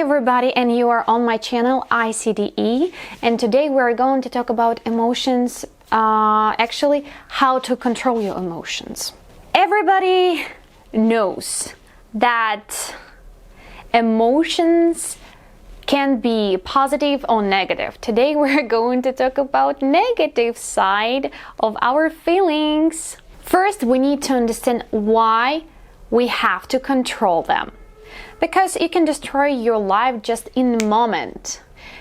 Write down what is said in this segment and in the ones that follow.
everybody, and you are on my channel ICDE, and today we're going to talk about emotions, actually how to control your emotions. Everybody knows that emotions can be positive or negative. Today we're going to talk about negative side of our feelings. First, we need to understand why we have to control them. Because you can destroy your life just in a moment.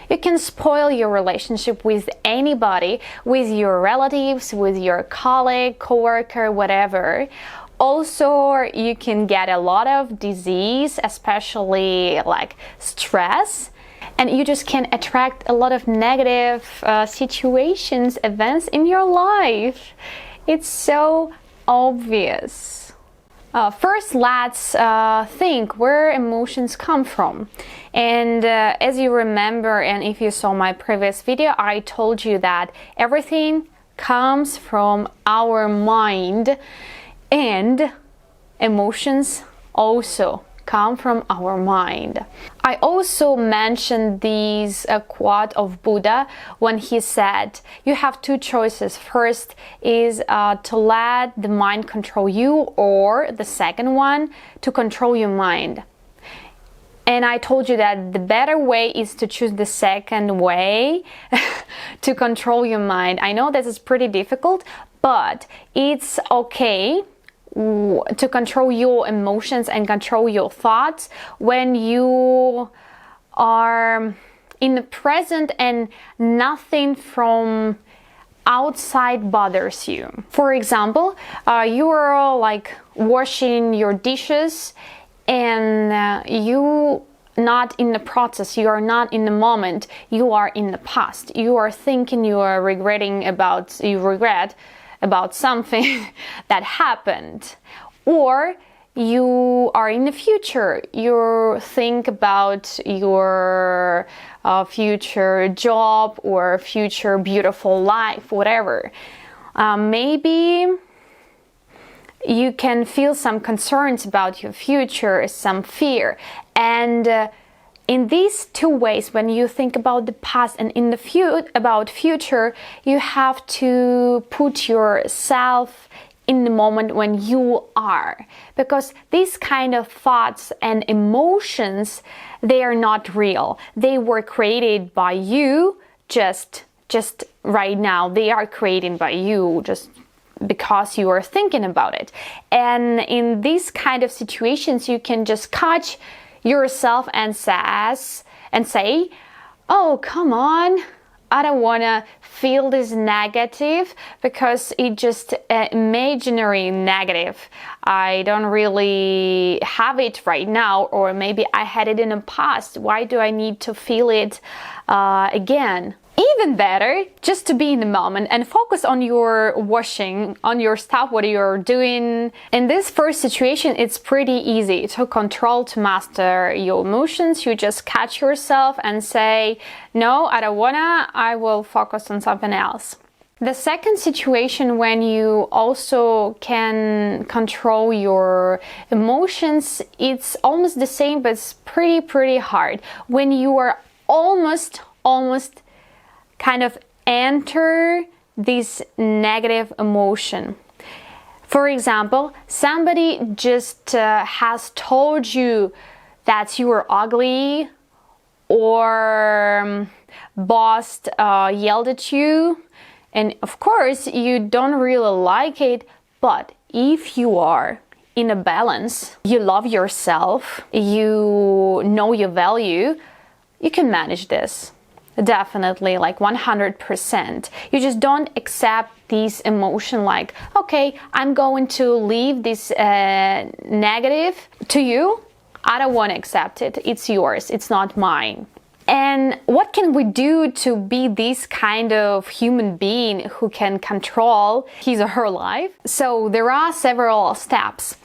You can spoil your relationship with anybody, with your relatives, with your colleague, coworker, whatever. Also, you can get a lot of disease, especially like stress, and you just can attract a lot of negative situations, events in your life. It's so obvious. First, let's think where emotions come from. And as you remember, and if you saw my previous video, I told you that everything comes from our mind, and emotions also come from our mind. I also mentioned this quote of Buddha when he said, you have two choices. First is to let the mind control you, or the second one, to control your mind. And I told you that the better way is to choose the second way to control your mind. I know this is pretty difficult, but it's okay to control your emotions and control your thoughts when you are in the present and nothing from outside bothers you. For example, you are like washing your dishes and you not in the process, you are not in the moment, you are in the past. You are thinking, you are regretting about, you regret about something that happened, or you are in the future, you think about your future job or future beautiful life, whatever. Maybe you can feel some concerns about your future, some fear, and in these two ways, when you think about the past and in the about future, you have to put yourself in the moment when you are, because these kind of thoughts and emotions, they are not real. They were created by you just right now. They are created by you just because you are thinking about it. And in these kind of situations, you can just catch yourself and say, oh, come on, I don't want to feel this negative because it's just imaginary negative. I don't really have it right now, or maybe I had it in the past. Why do I need to feel it again? Even better, just to be in the moment and focus on your washing, on your stuff, what you're doing. In this first situation, it's pretty easy to control, to master your emotions. You just catch yourself and say, no, I don't wanna, I will focus on something else. The second situation, when you also can control your emotions, it's almost the same, but it's pretty hard. When you are almost kind of enter this negative emotion. For example, somebody just has told you that you are ugly, or boss yelled at you, and of course you don't really like it, but if you are in a balance, you love yourself, you know your value, you can manage this. Definitely, like 100%. You just don't accept these emotion like, okay, I'm going to leave this negative to you. I don't want to accept it. It's yours. It's not mine. And what can we do to be this kind of human being who can control his or her life? So there are several steps.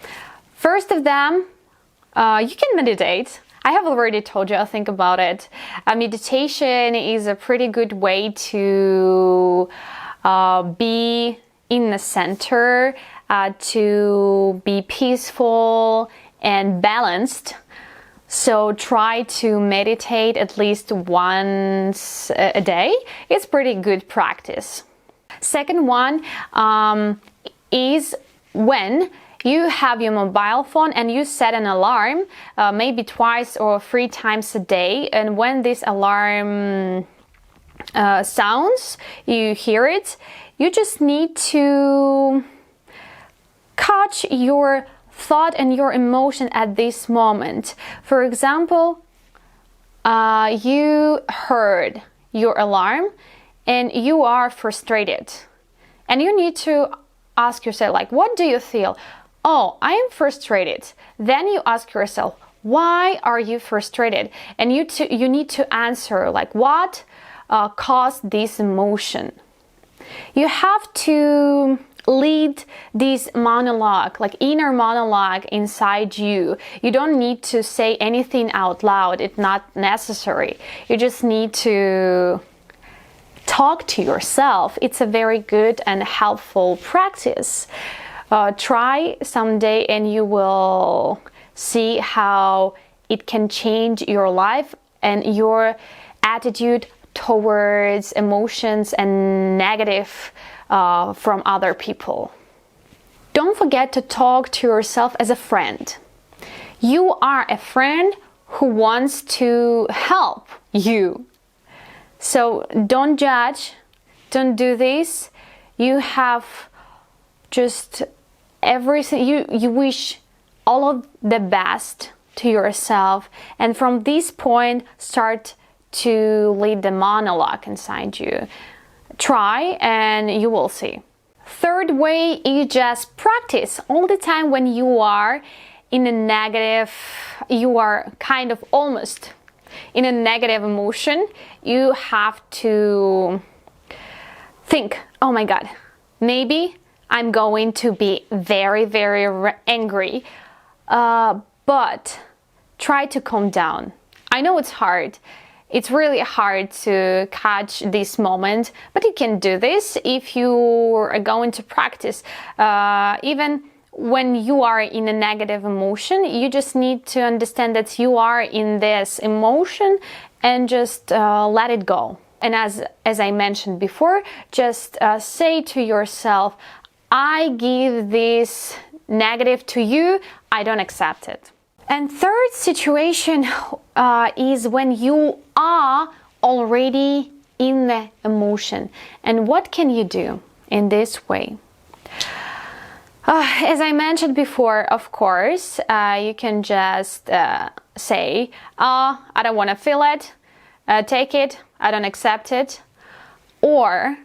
First of them, you can meditate. I have already told you, think about it. Meditation is a pretty good way to be in the center, to be peaceful and balanced. So try to meditate at least once a day. It's pretty good practice. Second one is when you have your mobile phone and you set an alarm, maybe twice or 3 times a day, and when this alarm sounds, you hear it, you just need to catch your thought and your emotion at this moment. For example, you heard your alarm and you are frustrated, and you need to ask yourself, like, what do you feel? Oh, I am frustrated. Then you ask yourself, why are you frustrated? And you need to answer, like, what caused this emotion? You have to lead this monologue, like inner monologue inside you. You don't need to say anything out loud. It's not necessary. You just need to talk to yourself. It's a very good and helpful practice. Try someday and you will see how it can change your life and your attitude towards emotions and negative from other people. Don't forget to talk to yourself as a friend. You are a friend who wants to help you. So don't judge, don't do this. You have just everything, you wish all of the best to yourself, and from this point start to lead the monologue inside you. Try and you will see. Third way is just practice all the time. When you are in a negative, you are kind of almost in a negative emotion, you have to think, oh my God, maybe I'm going to be very, very angry, but try to calm down. I know it's hard. It's really hard to catch this moment, but you can do this if you are going to practice. Even when you are in a negative emotion, you just need to understand that you are in this emotion and just let it go. And as I mentioned before, just say to yourself, I give this negative to you, I don't accept it. And third situation is when you are already in the emotion. And what can you do in this way? As I mentioned before, of course, you can just say, I don't want to feel it, take it, I don't accept it. Or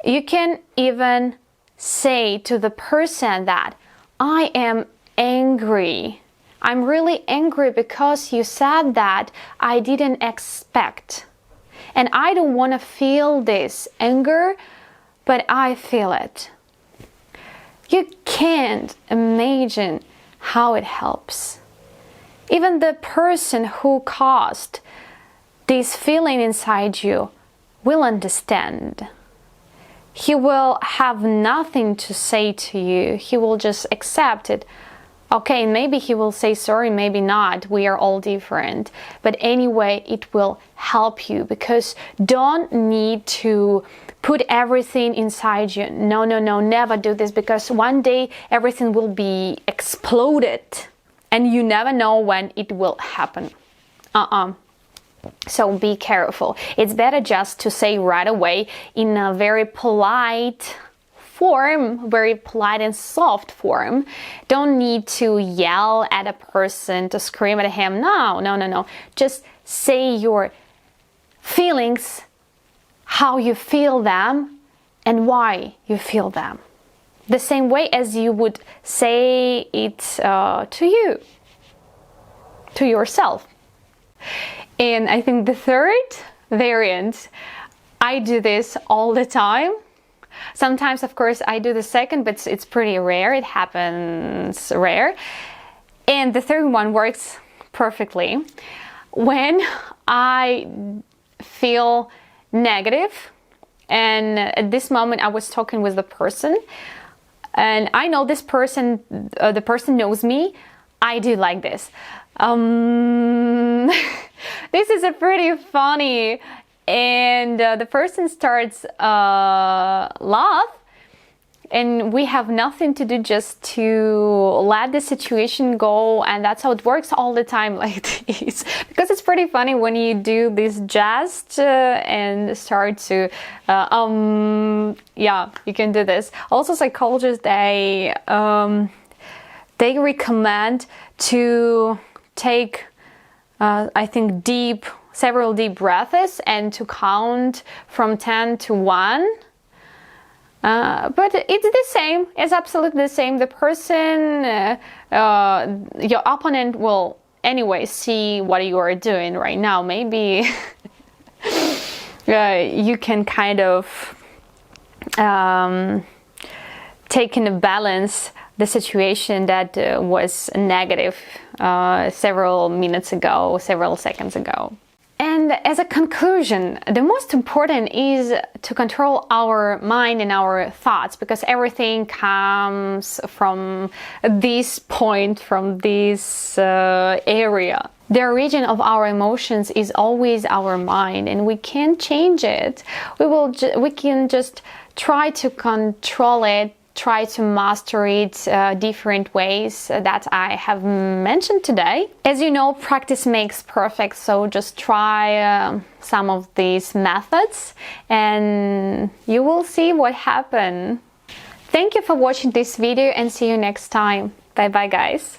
you can even say to the person that I am angry. I'm really angry because you said that I didn't expect. And I don't want to feel this anger, but I feel it. You can't imagine how it helps. Even the person who caused this feeling inside you will understand. He will have nothing to say to you. He will just accept it. Okay, maybe he will say sorry, maybe not. We are all different. But anyway, it will help you, because don't need to put everything inside you. No, never do this, because one day everything will be exploded and you never know when it will happen. So be careful. It's better just to say right away in a very polite form, very polite and soft form. Don't need to yell at a person, to scream at him. No. Just say your feelings, how you feel them, and why you feel them. The same way as you would say it to you, to yourself. And I think the third variant, I do this all the time. Sometimes, of course, I do the second, but it's pretty rare. It happens rare. And the third one works perfectly. When I feel negative, and at this moment I was talking with the person, and I know this person, the person knows me, I do like this. This is a pretty funny, and the person starts laugh, and we have nothing to do just to let the situation go, and that's how it works all the time like this. Because it's pretty funny when you do this jest and start to yeah, you can do this. Also, psychologists, they recommend to take I think several deep breaths and to count from 10 to 1. But it's the same. It's absolutely the same. The person, your opponent will anyway see what you are doing right now. Maybe you can kind of take in a balance the situation that was negative several minutes ago, several seconds ago. And as a conclusion, the most important is to control our mind and our thoughts, because everything comes from this point, from this area. The origin of our emotions is always our mind, and we can't change it. We can just try to control it, try to master it different ways that I have mentioned today. As you know, practice makes perfect, so just try some of these methods and you will see what happens. Thank you for watching this video and see you next time. Bye bye, guys.